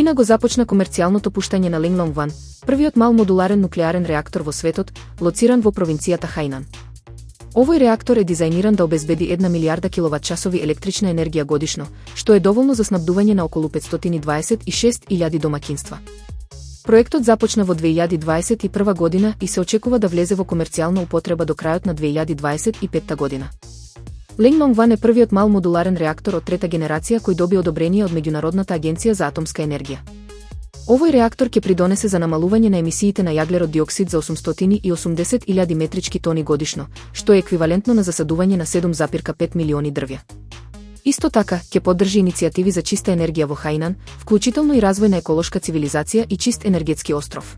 Кина го започна комерцијалното пуштање на Линглонг-1, првиот мал модуларен нуклеарен реактор во светот, лоциран во провинцијата Хајнан. Овој реактор е дизајниран да обезбеди 1 милијарда киловат-часови електрична енергија годишно, што е доволно за снабдување на околу 526.000 домакинства. Проектот започна во 2021 година и се очекува да влезе во комерцијална употреба до крајот на 2025 година. Линглонг-1 е првиот мал модуларен реактор од трета генерација кој доби одобрение од Меѓународната агенција за атомска енергија. Овој реактор ќе придонесе за намалување на емисиите на јаглерод диоксид за 880.000 метрички тони годишно, што е еквивалентно на засадување на 7,5 милиони дрвја. Исто така, ќе поддржи иницијативи за чиста енергија во Хајнан, вклучително и развој на еколошка цивилизација и чист енергетски остров.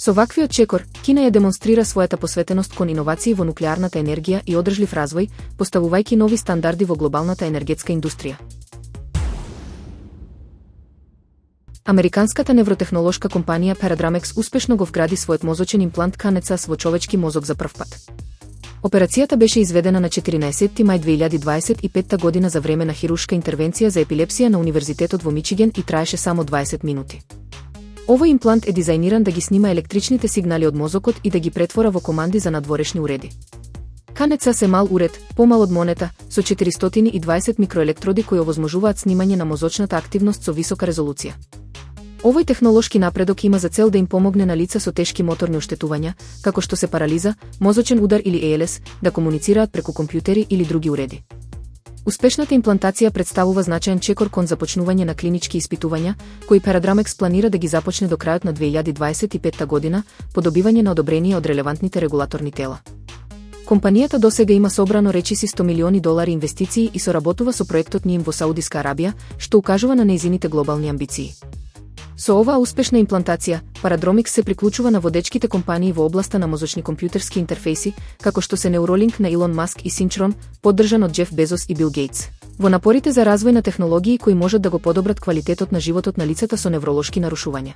Со ваквиот чекор, Кина ја демонстрира својата посветеност кон иновации во нуклеарната енергија и одржлив развој, поставувајќи нови стандарди во глобалната енергетска индустрија. Американската невротехнолошка компанија Paradramx успешно го вгради својот мозочен имплант KNCS во човечки мозок за прв пат. Операцијата беше изведена на 14 мај 2025 година за време на хируршка интервенција за епилепсија на Универзитетот во Мичиген и траеше само 20 минути. Овој имплант е дизајниран да ги снима електричните сигнали од мозокот и да ги претвора во команди за надворешни уреди. KNCS е мал уред, помал од монета, со 420 микроелектроди кои овозможуваат снимање на мозочната активност со висока резолуција. Овој технолошки напредок има за цел да им помогне на лица со тешки моторни оштетувања, како што се парализа, мозочен удар или ALS, да комуницираат преку компјутери или други уреди. Успешната имплантација представува значаен чекор кон започнување на клинички испитувања, кои Paradramx планира да ги започне до крајот на 2025 година, по добивање на одобрение од релевантните регулаторни тела. Компанијата досега има собрано речиси $100 милиони инвестиции и соработува со проектот НИМ во Саудиска Арабија, што укажува на нејзините глобални амбиции. Со оваа успешна имплантација, Paradramx се приклучува на водечките компании во областа на мозочни компјутерски интерфејси, како што се Neuralink на Илон Маск и Synchron, поддржан од Џеф Безос и Бил Гейтс, во напорите за развој на технологии кои можат да го подобрат квалитетот на животот на лицата со невролошки нарушувања.